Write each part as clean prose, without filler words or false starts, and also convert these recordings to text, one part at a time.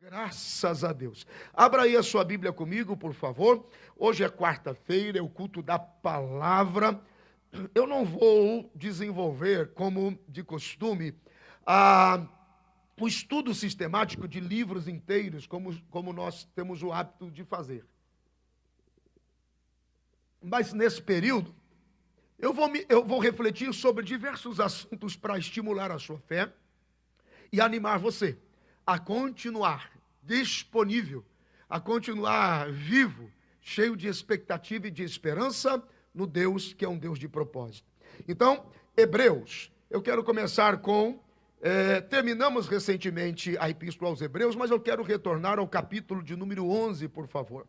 Graças a Deus. Abra aí a sua Bíblia comigo, por favor. Hoje é quarta-feira, é o culto da palavra. Eu não vou desenvolver, como de costume, o estudo sistemático de livros inteiros, como nós temos o hábito de fazer. Mas nesse período, eu vou refletir sobre diversos assuntos para estimular a sua fé e animar você a continuar disponível, a continuar vivo, cheio de expectativa e de esperança no Deus que é um Deus de propósito. Então, Hebreus, eu quero começar com, terminamos recentemente a Epístola aos Hebreus, mas eu quero retornar ao capítulo de número 11, por favor,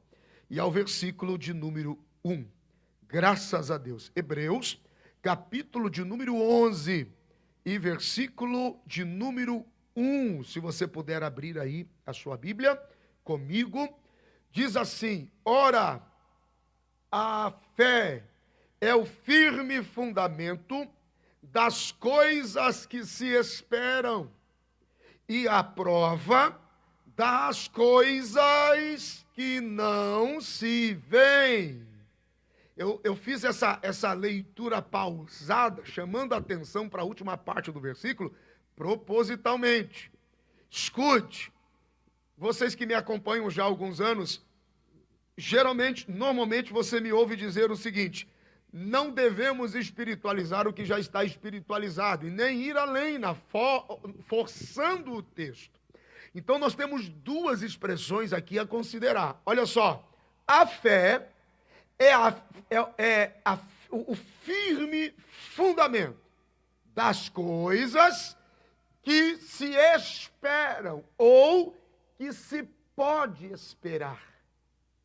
e ao versículo de número 1. Graças a Deus. Hebreus, capítulo de número 11 e versículo de número 1, se você puder abrir aí a sua Bíblia comigo, diz assim: ora, a fé é o firme fundamento das coisas que se esperam e a prova das coisas que não se veem. Eu fiz essa leitura pausada, chamando a atenção para a última parte do versículo, propositalmente. Escute, vocês que me acompanham já há alguns anos, normalmente você me ouve dizer o seguinte: não devemos espiritualizar o que já está espiritualizado, e nem ir além, forçando o texto. Então nós temos duas expressões aqui a considerar. Olha só, a fé é o firme fundamento das coisas que se esperam ou que se pode esperar.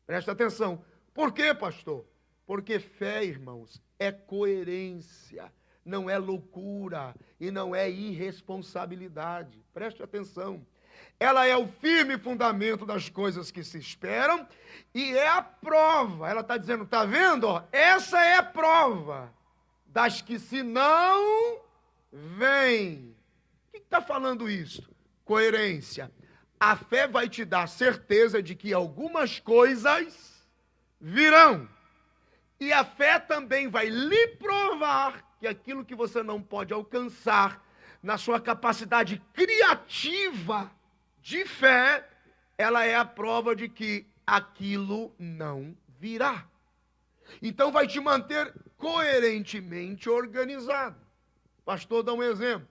Presta atenção. Por quê, pastor? Porque fé, irmãos, é coerência, não é loucura e não é irresponsabilidade. Preste atenção. Ela é o firme fundamento das coisas que se esperam e é a prova. Ela está dizendo, está vendo? Ó, essa é a prova das que se não vêm. O que está falando isso? Coerência. A fé vai te dar certeza de que algumas coisas virão. E a fé também vai lhe provar que aquilo que você não pode alcançar na sua capacidade criativa de fé, ela é a prova de que aquilo não virá. Então vai te manter coerentemente organizado. Pastor, dá um exemplo.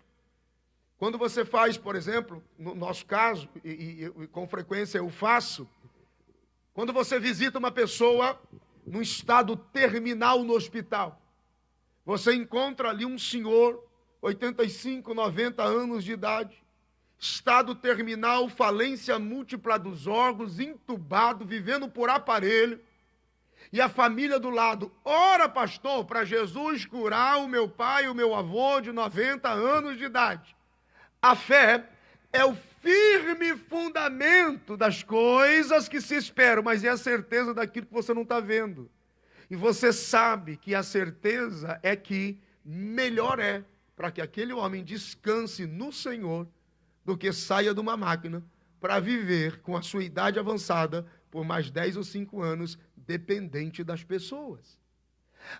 Quando você faz, por exemplo, no nosso caso, e com frequência eu faço, quando você visita uma pessoa num estado terminal no hospital, você encontra ali um senhor, 85, 90 anos de idade, estado terminal, falência múltipla dos órgãos, entubado, vivendo por aparelho, e a família do lado, ora pastor, para Jesus curar o meu pai, o meu avô de 90 anos de idade. A fé é o firme fundamento das coisas que se esperam, mas é a certeza daquilo que você não está vendo. E você sabe que a certeza é que melhor é para que aquele homem descanse no Senhor do que saia de uma máquina para viver com a sua idade avançada por mais 10 ou 5 anos, dependente das pessoas.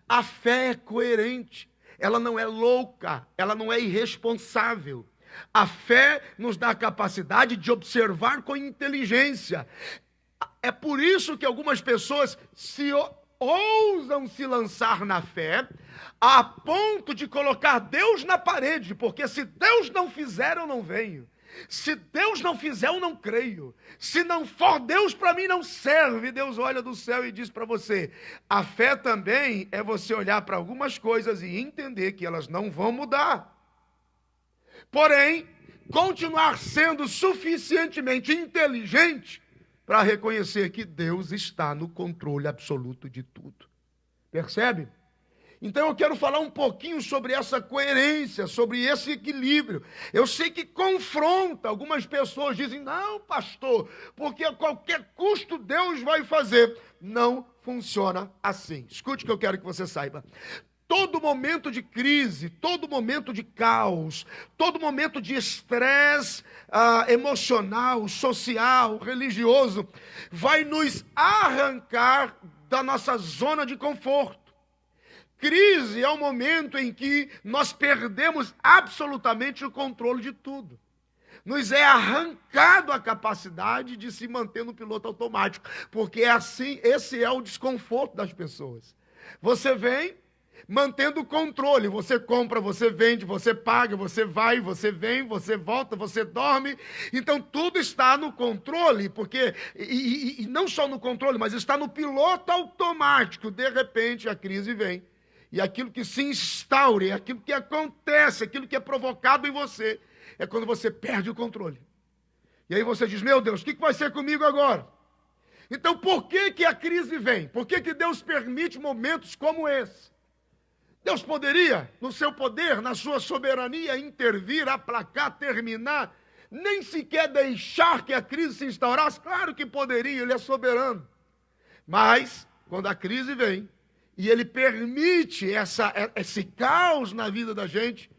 A fé é coerente, ela não é louca, ela não é irresponsável. A fé nos dá a capacidade de observar com inteligência. É por isso que algumas pessoas ousam se lançar na fé a ponto de colocar Deus na parede, porque se Deus não fizer, eu não venho. Se Deus não fizer, eu não creio. Se não for Deus, para mim não serve. Deus olha do céu e diz para você: a fé também é você olhar para algumas coisas e entender que elas não vão mudar. Porém, continuar sendo suficientemente inteligente para reconhecer que Deus está no controle absoluto de tudo. Percebe? Então eu quero falar um pouquinho sobre essa coerência, sobre esse equilíbrio. Eu sei que confronta, algumas pessoas dizem, não pastor, porque a qualquer custo Deus vai fazer. Não funciona assim. Escute o que eu quero que você saiba. Todo momento de crise, todo momento de caos, todo momento de estresse emocional, social, religioso, vai nos arrancar da nossa zona de conforto. Crise é o momento em que nós perdemos absolutamente o controle de tudo. Nos é arrancado a capacidade de se manter no piloto automático, porque é assim, esse é o desconforto das pessoas. Você vem mantendo o controle, você compra, você vende, você paga, você vai, você vem, você volta, você dorme. Então tudo está no controle, porque e não só no controle, mas está no piloto automático. De repente a crise vem, e aquilo que se instaure, aquilo que acontece, aquilo que é provocado em você, é quando você perde o controle. E aí você diz: meu Deus, o que vai ser comigo agora? Então por que a crise vem? Por que Deus permite momentos como esse? Deus poderia, no seu poder, na sua soberania, intervir, aplacar, terminar, nem sequer deixar que a crise se instaurasse. Claro que poderia, Ele é soberano. Mas, quando a crise vem, e Ele permite esse caos na vida da gente,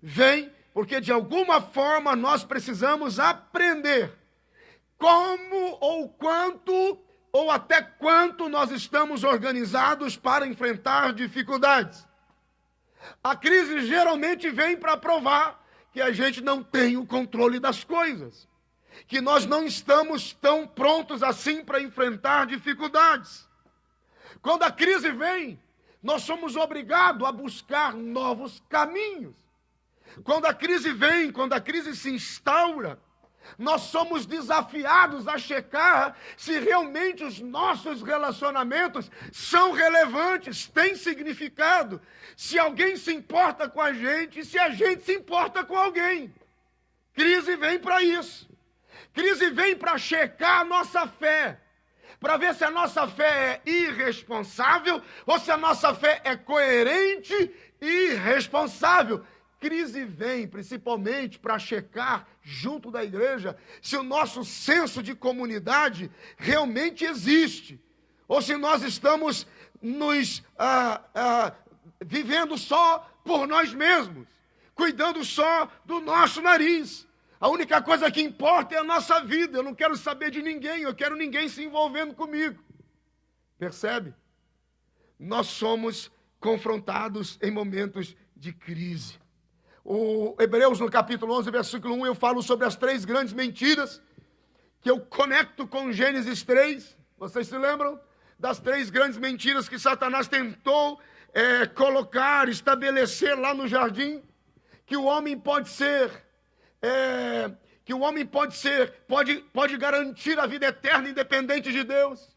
vem porque de alguma forma nós precisamos aprender como ou quanto ou até quanto nós estamos organizados para enfrentar dificuldades. A crise geralmente vem para provar que a gente não tem o controle das coisas, que nós não estamos tão prontos assim para enfrentar dificuldades. Quando a crise vem, nós somos obrigados a buscar novos caminhos. Quando a crise vem, quando a crise se instaura, nós somos desafiados a checar se realmente os nossos relacionamentos são relevantes, têm significado, se alguém se importa com a gente, se a gente se importa com alguém. Crise vem para isso. Crise vem para checar a nossa fé, para ver se a nossa fé é irresponsável ou se a nossa fé é coerente e responsável. Crise vem principalmente para checar junto da igreja se o nosso senso de comunidade realmente existe, ou se nós estamos nos vivendo só por nós mesmos, cuidando só do nosso nariz. A única coisa que importa é a nossa vida. Eu não quero saber de ninguém, eu quero ninguém se envolvendo comigo. Percebe? Nós somos confrontados em momentos de crise. O Hebreus, no capítulo 11, versículo 1, eu falo sobre as 3 grandes mentiras, que eu conecto com Gênesis 3. Vocês se lembram das 3 grandes mentiras que Satanás tentou colocar, estabelecer lá no jardim? Que o homem pode garantir a vida eterna independente de Deus.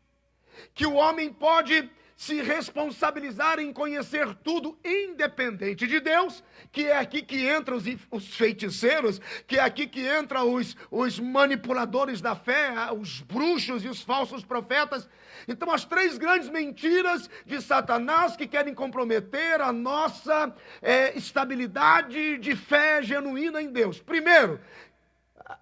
Que o homem pode se responsabilizar em conhecer tudo independente de Deus, que é aqui que entram os feiticeiros, que é aqui que entram os manipuladores da fé, os bruxos e os falsos profetas. Então, as 3 grandes mentiras de Satanás que querem comprometer a nossa estabilidade de fé genuína em Deus. Primeiro,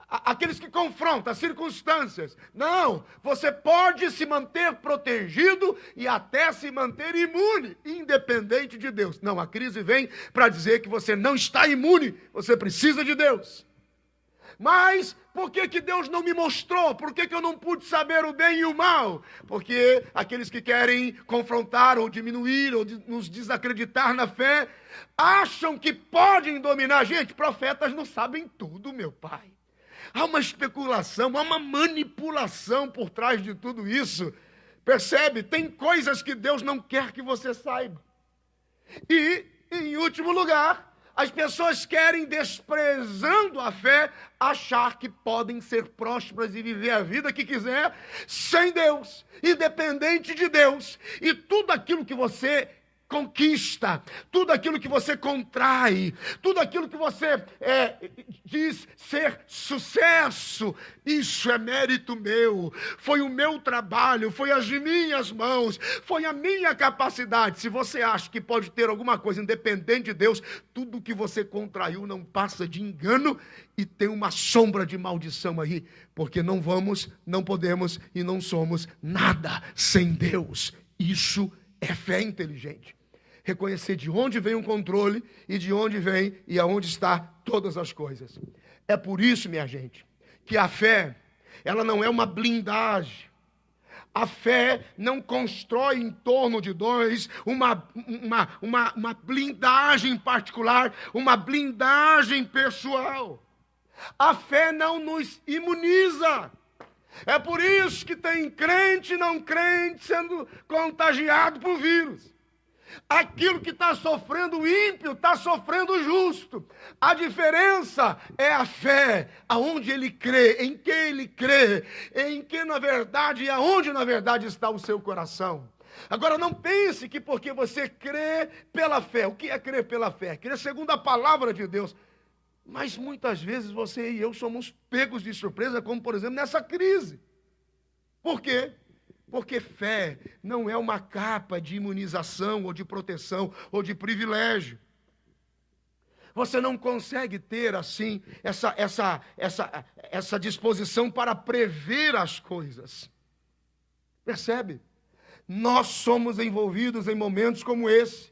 aqueles que confrontam as circunstâncias. Não, você pode se manter protegido e até se manter imune, independente de Deus. Não, a crise vem para dizer que você não está imune, você precisa de Deus. Mas por que Deus não me mostrou? Por que eu não pude saber o bem e o mal? Porque aqueles que querem confrontar ou diminuir ou nos desacreditar na fé, acham que podem dominar. Gente, profetas não sabem tudo, meu pai. Há uma especulação, há uma manipulação por trás de tudo isso. Percebe? Tem coisas que Deus não quer que você saiba. E, em último lugar, as pessoas querem, desprezando a fé, achar que podem ser prósperas e viver a vida que quiser sem Deus, independente de Deus. E tudo aquilo que você conquista, tudo aquilo que você contrai, tudo aquilo que você diz ser sucesso, isso é mérito meu, foi o meu trabalho, foi as minhas mãos, foi a minha capacidade. Se você acha que pode ter alguma coisa independente de Deus, tudo que você contraiu não passa de engano e tem uma sombra de maldição aí, porque não podemos e não somos nada sem Deus. Isso é fé inteligente. reconhecer de onde vem o controle e de onde vem e aonde está todas as coisas. É por isso, minha gente, que a fé, ela não é uma blindagem. A fé não constrói em torno de nós uma blindagem particular, uma blindagem pessoal. A fé não nos imuniza. É por isso que tem crente e não crente sendo contagiado por vírus. Aquilo que está sofrendo o ímpio, está sofrendo o justo. A diferença é a fé, aonde ele crê, em que ele crê, em que na verdade e aonde na verdade está o seu coração. Agora não pense que porque você crê pela fé, o que é crer pela fé? Crer segundo a palavra de Deus. Mas muitas vezes você e eu somos pegos de surpresa, como por exemplo nessa crise. Por quê? Porque fé não é uma capa de imunização, ou de proteção, ou de privilégio. Você não consegue ter, assim, essa disposição para prever as coisas. Percebe? Nós somos envolvidos em momentos como esse,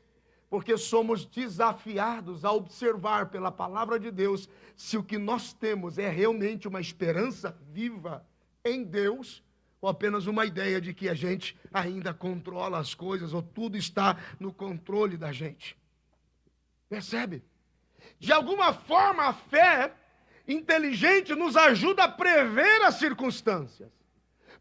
porque somos desafiados a observar pela palavra de Deus se o que nós temos é realmente uma esperança viva em Deus, ou apenas uma ideia de que a gente ainda controla as coisas, ou tudo está no controle da gente. Percebe? De alguma forma, a fé inteligente nos ajuda a prever as circunstâncias.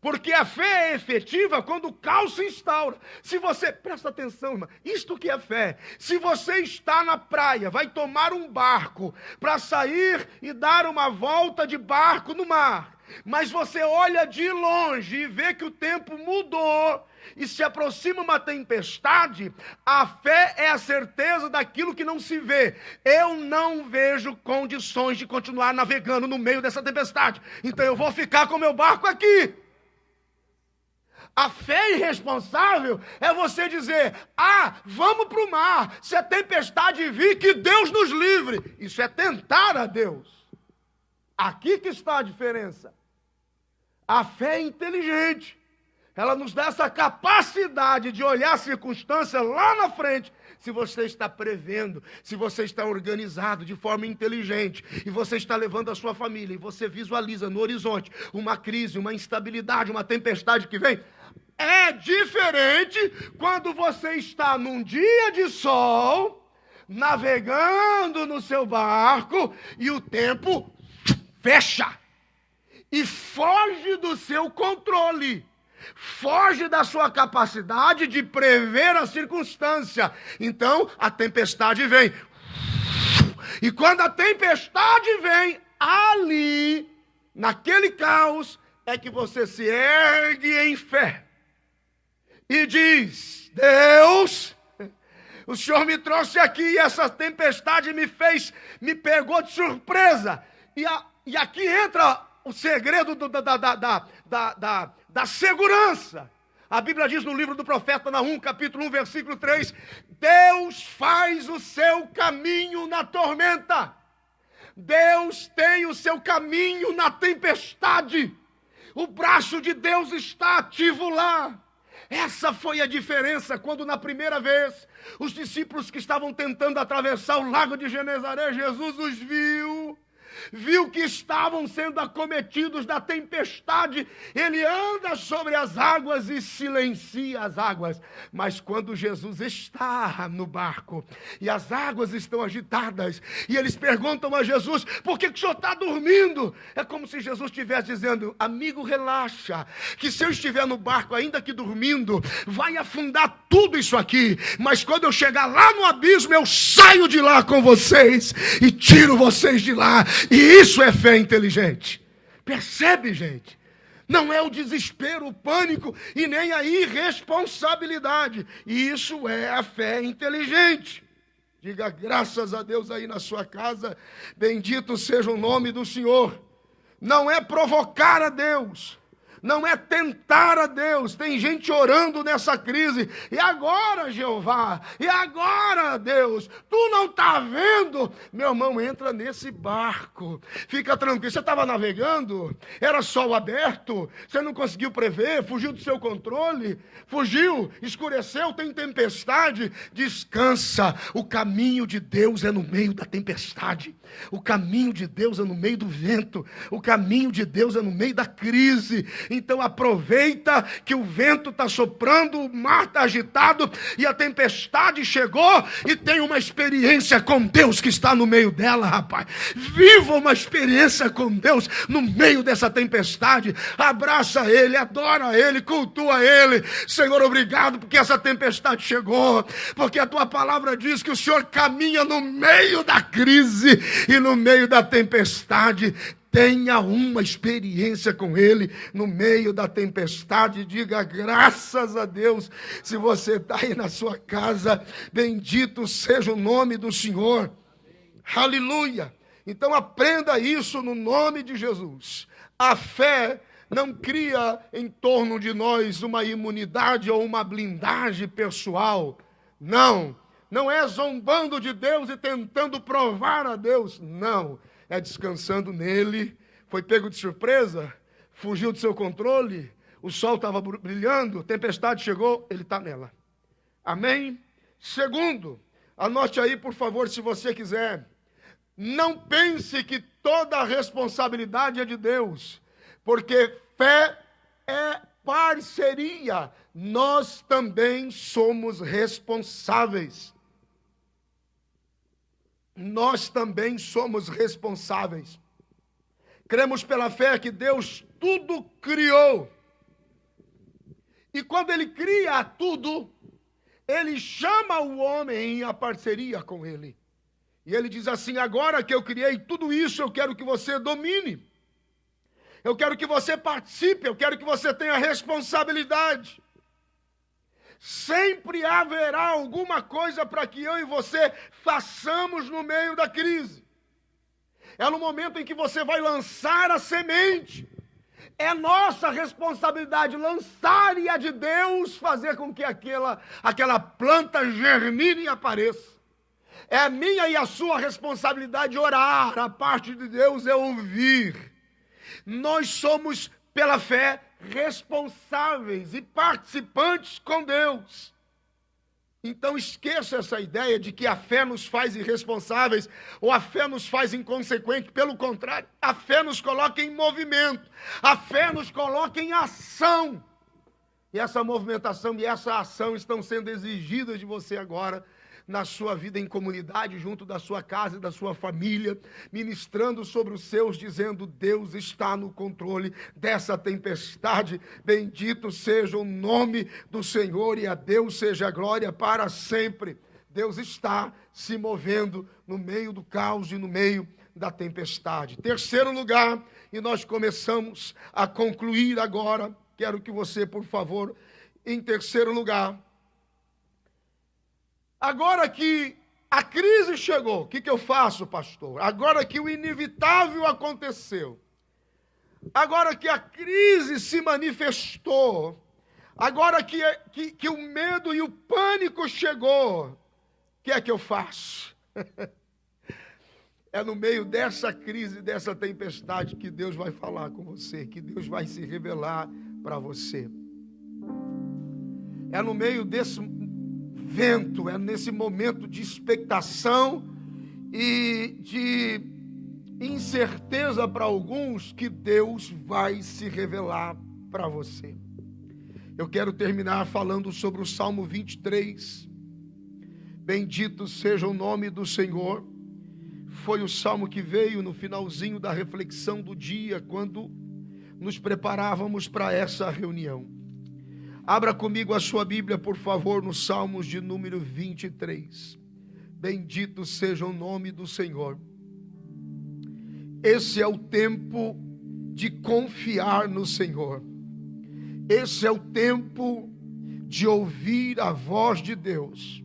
Porque a fé é efetiva quando o caos se instaura. Se você, presta atenção, irmão, isto que é fé. Se você está na praia, vai tomar um barco para sair e dar uma volta de barco no mar. Mas você olha de longe e vê que o tempo mudou e se aproxima uma tempestade, a fé é a certeza daquilo que não se vê. Eu não vejo condições de continuar navegando no meio dessa tempestade, então eu vou ficar com meu barco aqui. A fé irresponsável é você dizer, vamos para o mar, se a tempestade vir, que Deus nos livre. Isso é tentar a Deus. Aqui que está a diferença. A fé é inteligente. Ela nos dá essa capacidade de olhar a circunstância lá na frente. Se você está prevendo, se você está organizado de forma inteligente, e você está levando a sua família, e você visualiza no horizonte uma crise, uma instabilidade, uma tempestade que vem, é diferente quando você está num dia de sol, navegando no seu barco, e o tempo fecha. E foge do seu controle, foge da sua capacidade de prever a circunstância. Então, a tempestade vem. E quando a tempestade vem, ali, naquele caos, é que você se ergue em fé. E diz, Deus, o Senhor me trouxe aqui e essa tempestade me pegou de surpresa. E aqui entra o segredo da segurança. A Bíblia diz no livro do profeta Naum, capítulo 1, versículo 3, Deus faz o seu caminho na tormenta. Deus tem o seu caminho na tempestade. O braço de Deus está ativo lá. Essa foi a diferença quando na primeira vez os discípulos que estavam tentando atravessar o lago de Genezaré, Jesus os viu que estavam sendo acometidos da tempestade. Ele anda sobre as águas e silencia as águas. Mas quando Jesus está no barco e as águas estão agitadas e eles perguntam a Jesus, por que o senhor está dormindo? É como se Jesus estivesse dizendo, amigo, relaxa, que se eu estiver no barco ainda que dormindo, vai afundar tudo isso aqui, mas quando eu chegar lá no abismo, eu saio de lá com vocês e tiro vocês de lá. E isso é fé inteligente. Percebe, gente? Não é o desespero, o pânico e nem a irresponsabilidade. Isso é a fé inteligente. Diga graças a Deus aí na sua casa. Bendito seja o nome do Senhor. Não é provocar a Deus. não é tentar a Deus. Tem gente orando nessa crise. E agora, Jeová? E agora, Deus? Tu não está vendo? Meu irmão, entra nesse barco. Fica tranquilo. Você estava navegando? Era sol aberto? Você não conseguiu prever? Fugiu do seu controle? Fugiu? Escureceu? Tem tempestade? Descansa. O caminho de Deus é no meio da tempestade. O caminho de Deus é no meio do vento. O caminho de Deus é no meio da crise. Então aproveita que o vento está soprando, o mar está agitado e a tempestade chegou, e tem uma experiência com Deus que está no meio dela, rapaz. Viva uma experiência com Deus no meio dessa tempestade. Abraça Ele, adora Ele, cultua Ele. Senhor, obrigado porque essa tempestade chegou, porque a Tua palavra diz que o Senhor caminha no meio da crise e no meio da tempestade. Tenha uma experiência com Ele no meio da tempestade. Diga graças a Deus. Se você está aí na sua casa, bendito seja o nome do Senhor. Aleluia. Então aprenda isso no nome de Jesus. A fé não cria em torno de nós uma imunidade ou uma blindagem pessoal. Não. Não é zombando de Deus e tentando provar a Deus. Não. É descansando nele. Foi pego de surpresa, fugiu do seu controle, o sol estava brilhando, tempestade chegou, ele está nela. Amém? Segundo, anote aí, por favor, se você quiser. Não pense que toda a responsabilidade é de Deus, porque fé é parceria. Nós também somos responsáveis. Nós também somos responsáveis. Cremos pela fé que Deus tudo criou. E quando Ele cria tudo, Ele chama o homem à parceria com Ele. E Ele diz assim: agora que eu criei tudo isso, eu quero que você domine. Eu quero que você participe, eu quero que você tenha responsabilidade. Sempre haverá alguma coisa para que eu e você façamos no meio da crise. É no momento em que você vai lançar a semente. É nossa responsabilidade lançar, e a de Deus fazer com que aquela planta germine e apareça. É a minha e a sua responsabilidade orar. A parte de Deus é ouvir. Nós somos, pela fé, responsáveis e participantes com Deus. Então esqueça essa ideia de que a fé nos faz irresponsáveis ou a fé nos faz inconsequentes. Pelo contrário, a fé nos coloca em movimento, a fé nos coloca em ação. E essa movimentação e essa ação estão sendo exigidas de você agora, na sua vida em comunidade, junto da sua casa e da sua família, ministrando sobre os seus, dizendo: Deus está no controle dessa tempestade, bendito seja o nome do Senhor, e a Deus seja a glória para sempre. Deus está se movendo no meio do caos e no meio da tempestade. Terceiro lugar, e nós começamos a concluir agora, quero que você, por favor, em terceiro lugar, agora que a crise chegou, o que eu faço, pastor? Agora que o inevitável aconteceu, agora que a crise se manifestou, agora que o medo e o pânico chegou, o que é que eu faço? É no meio dessa crise, dessa tempestade, que Deus vai falar com você, que Deus vai se revelar para você. É no meio desse vento, é nesse momento de expectação e de incerteza para alguns, que Deus vai se revelar para você. Eu quero terminar falando sobre o Salmo 23. Bendito seja o nome do Senhor. Foi o salmo que veio no finalzinho da reflexão do dia, quando nos preparávamos para essa reunião. Abra comigo a sua Bíblia, por favor, no Salmos de número 23. Bendito seja o nome do Senhor. Esse é o tempo de confiar no Senhor. Esse é o tempo de ouvir a voz de Deus.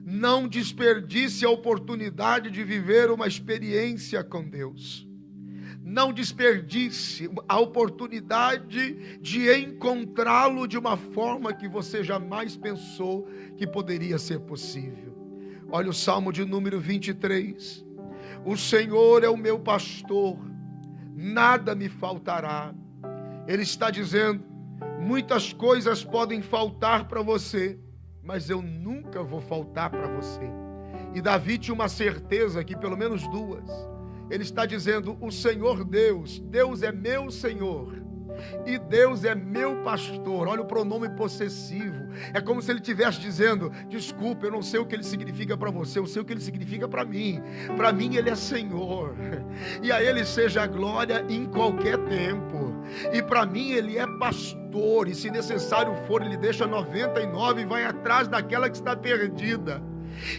Não desperdice a oportunidade de viver uma experiência com Deus. Não desperdice a oportunidade de encontrá-lo de uma forma que você jamais pensou que poderia ser possível. Olha o Salmo de número 23. O Senhor é o meu pastor, nada me faltará. Ele está dizendo, muitas coisas podem faltar para você, mas eu nunca vou faltar para você. E Davi tinha uma certeza que pelo menos duas. Ele está dizendo, o Senhor Deus, Deus é meu Senhor, e Deus é meu pastor. Olha o pronome possessivo. É como se ele estivesse dizendo, desculpa, eu não sei o que ele significa para você, eu sei o que ele significa para mim. Para mim ele é Senhor, e a ele seja a glória em qualquer tempo. E para mim ele é pastor, e se necessário for, ele deixa 99 e vai atrás daquela que está perdida.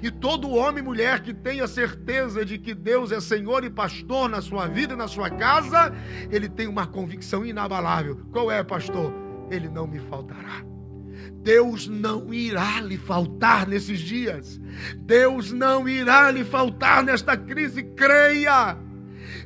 E todo homem e mulher que tenha certeza de que Deus é Senhor e pastor na sua vida e na sua casa, ele tem uma convicção inabalável. Qual é, pastor? Ele não me faltará. Deus não irá lhe faltar nesses dias. Deus não irá lhe faltar nesta crise, creia.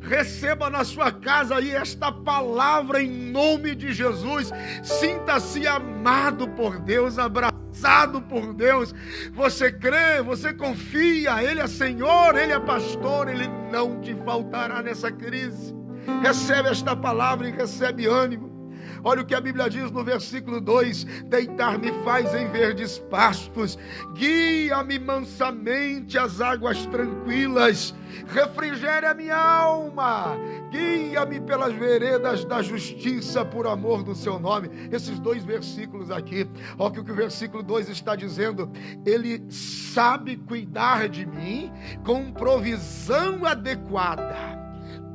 Receba na sua casa aí esta palavra em nome de Jesus. Sinta-se amado por Deus, abraçado por Deus. Você crê, você confia, Ele é Senhor, Ele é pastor, Ele não te faltará nessa crise. Recebe esta palavra e recebe ânimo. Olha o que a Bíblia diz no versículo 2: deitar-me faz em verdes pastos, guia-me mansamente às águas tranquilas, refrigere a minha alma, guia-me pelas veredas da justiça por amor do seu nome. Esses dois versículos aqui, olha o que o versículo 2 está dizendo: ele sabe cuidar de mim com provisão adequada.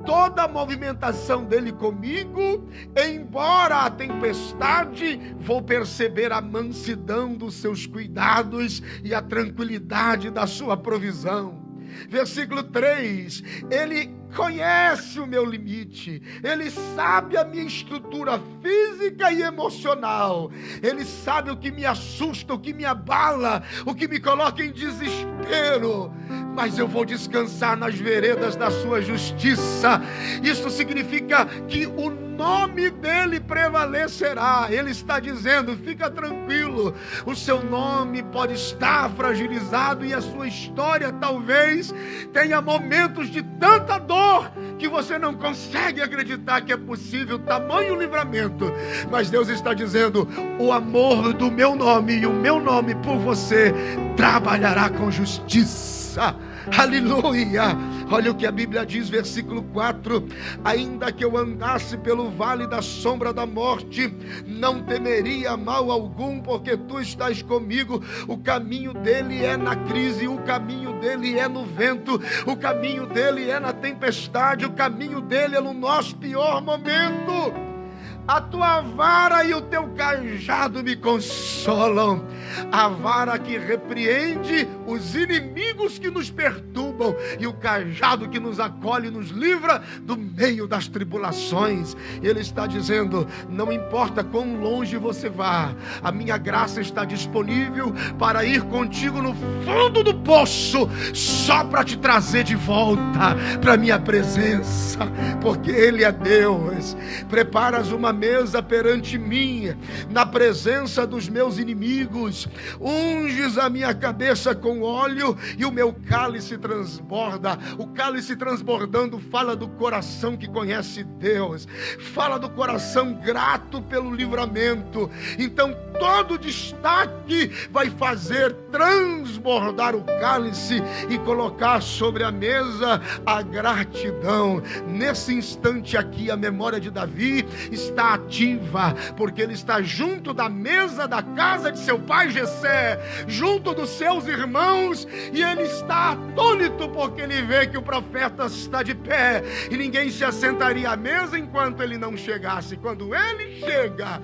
Toda a movimentação dele comigo, embora a tempestade, vou perceber a mansidão dos seus cuidados e a tranquilidade da sua provisão. Versículo 3, ele conhece o meu limite, ele sabe a minha estrutura física e emocional, ele sabe o que me assusta, o que me abala, o que me coloca em desespero, mas eu vou descansar nas veredas da sua justiça. Isso significa que o nome dele prevalecerá. Ele está dizendo, fica tranquilo, o seu nome pode estar fragilizado e a sua história talvez tenha momentos de tanta dor que você não consegue acreditar que é possível tamanho livramento, mas Deus está dizendo, o amor do meu nome e o meu nome por você trabalhará com justiça. Aleluia! Olha o que a Bíblia diz, versículo 4: ainda que eu andasse pelo vale da sombra da morte, não temeria mal algum, porque tu estás comigo. O caminho dele é na crise, o caminho dele é no vento, o caminho dele é na tempestade, o caminho dele é no nosso pior momento. A tua vara e o teu cajado me consolam. A vara que repreende os inimigos que nos perturbam, e o cajado que nos acolhe e nos livra do meio das tribulações. Ele está dizendo, não importa quão longe você vá, a minha graça está disponível para ir contigo no fundo do poço, só para te trazer de volta para a minha presença, porque Ele é Deus. Preparas uma mesa perante mim, na presença dos meus inimigos, unges a minha cabeça com óleo e o meu cálice transborda. O cálice transbordando fala do coração que conhece Deus, fala do coração grato pelo livramento. Então todo destaque vai fazer transbordar o cálice e colocar sobre a mesa a gratidão. Nesse instante aqui, a memória de Davi está ativa, porque ele está junto da mesa da casa de seu pai Jessé, junto dos seus irmãos, e ele está atônito, porque ele vê que o profeta está de pé, e ninguém se assentaria à mesa enquanto ele não chegasse. Quando ele chega,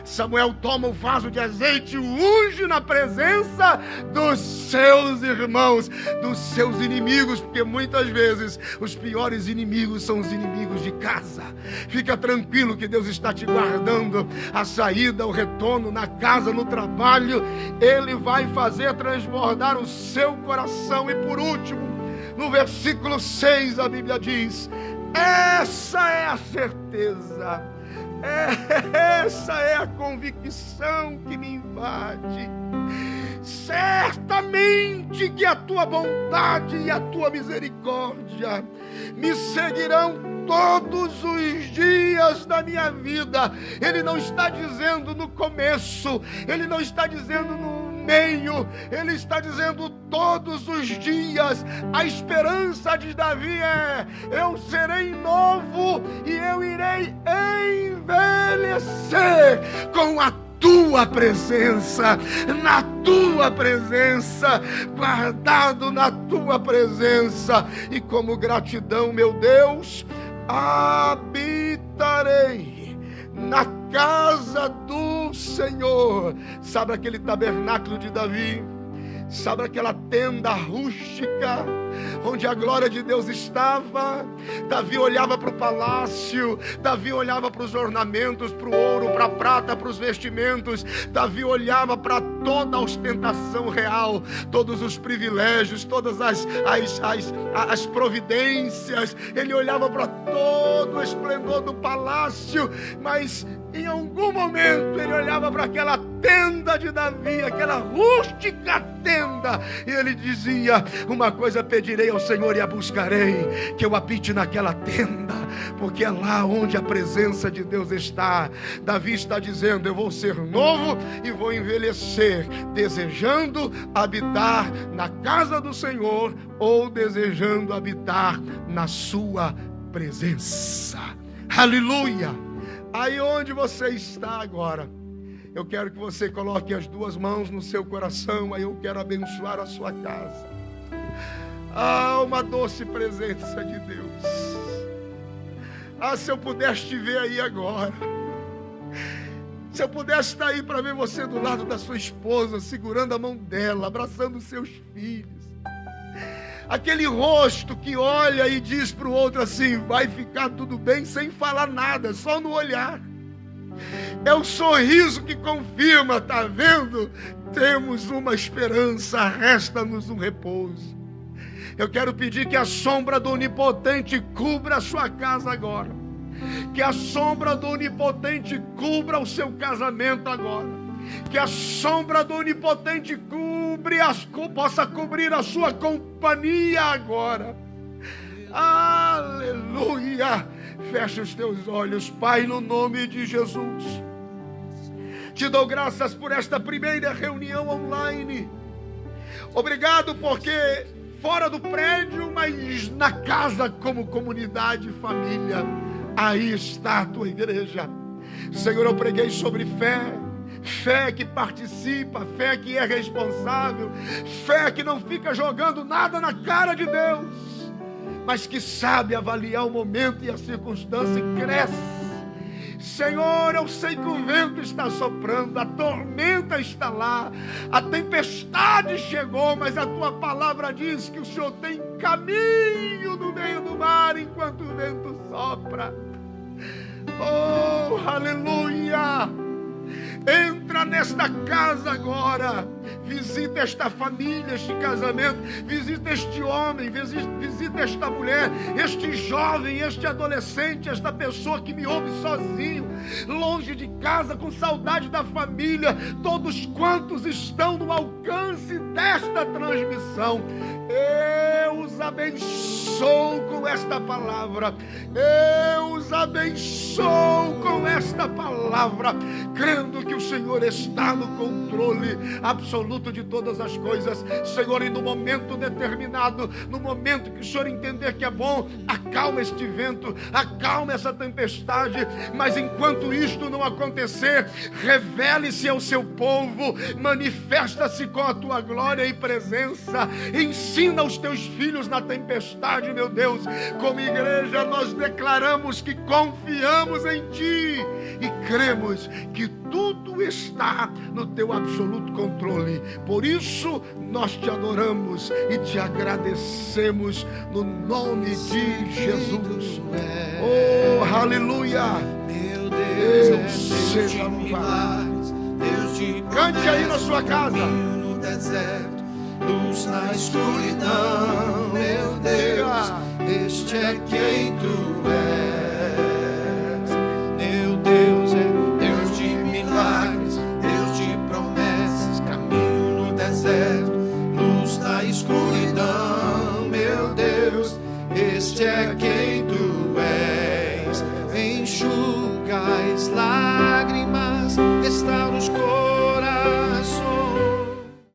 Samuel toma o vaso de azeite e unge na presença dos seus irmãos, dos seus inimigos, porque muitas vezes os piores inimigos são os inimigos de casa. Fica tranquilo que Deus está te guardando, a saída, o retorno, na casa, no trabalho, Ele vai fazer transbordar o seu coração. E por último, no versículo 6, a Bíblia diz, Essa é a certeza, essa é a convicção que me invade. Certamente que a tua bondade e a tua misericórdia me seguirão todos os dias da minha vida. Ele não está dizendo no começo, ele não está dizendo no meio, ele está dizendo todos os dias. A esperança de Davi é: eu serei novo e eu irei envelhecer com a tua presença, na tua presença, guardado na tua presença. E como gratidão, meu Deus, habitarei na casa do Senhor. Sabe aquele tabernáculo de Davi? Sabe aquela tenda rústica onde a glória de Deus estava? Davi olhava para o palácio, Davi olhava para os ornamentos, para o ouro, para a prata, para os vestimentos. Davi olhava para toda a ostentação real, todos os privilégios, todas as providências. Ele olhava para todo o esplendor do palácio, mas em algum momento ele olhava para aquela tenda de Davi, aquela rústica tenda, e ele dizia: uma coisa pedirei ao Senhor e a buscarei, que eu habite naquela tenda, porque é lá onde a presença de Deus está. Davi está dizendo: eu vou ser novo e vou envelhecer, desejando habitar na casa do Senhor, ou desejando habitar na sua presença. Aleluia! Aí onde você está agora, eu quero que você coloque as duas mãos no seu coração. Aí eu quero abençoar a sua casa. Uma doce presença de Deus. Se eu pudesse te ver aí agora, se eu pudesse estar aí para ver você do lado da sua esposa, segurando a mão dela, abraçando os seus filhos. Aquele rosto que olha e diz para o outro assim: vai ficar tudo bem, sem falar nada, só no olhar. É o sorriso que confirma: tá vendo? Temos uma esperança, resta-nos um repouso. Eu quero pedir que a sombra do Onipotente cubra a sua casa agora. Que a sombra do Onipotente cubra o seu casamento agora. Que a sombra do Onipotente possa cobrir a sua companhia agora. Aleluia! Fecha os teus olhos, Pai, no nome de Jesus. Te dou graças por esta primeira reunião online. Obrigado porque fora do prédio, mas na casa como comunidade e família, aí está a tua igreja. Senhor, eu preguei sobre fé. Fé que participa, fé que é responsável, fé que não fica jogando nada na cara de Deus, mas que sabe avaliar o momento e a circunstância e cresce. Senhor, eu sei que o vento está soprando, a tormenta está lá, a tempestade chegou, mas a tua palavra diz que o Senhor tem caminho no meio do mar enquanto o vento sopra. Oh, aleluia! Entra nesta casa agora, visita esta família, este casamento, visita este homem, visita esta mulher, este jovem, este adolescente, esta pessoa que me ouve sozinho, longe de casa, com saudade da família, todos quantos estão no alcance desta transmissão. Eu os abençoo com esta palavra, eu os abençoo com esta palavra, crendo que o Senhor está no controle absoluto de todas as coisas. Senhor, e no momento determinado, no momento que o Senhor entender que é bom, acalma este vento, acalma essa tempestade, mas enquanto isto não acontecer, revele-se ao seu povo, manifesta-se com a tua glória e presença, ensina os teus filhos na tempestade, meu Deus. Como igreja nós declaramos que confiamos em Ti e cremos que tudo está no Teu absoluto controle. Por isso nós Te adoramos e Te agradecemos no nome de Jesus. Oh, aleluia! Meu Deus, seja louvado. Cante aí na sua casa. No deserto, luz na escuridão, meu Deus, este é quem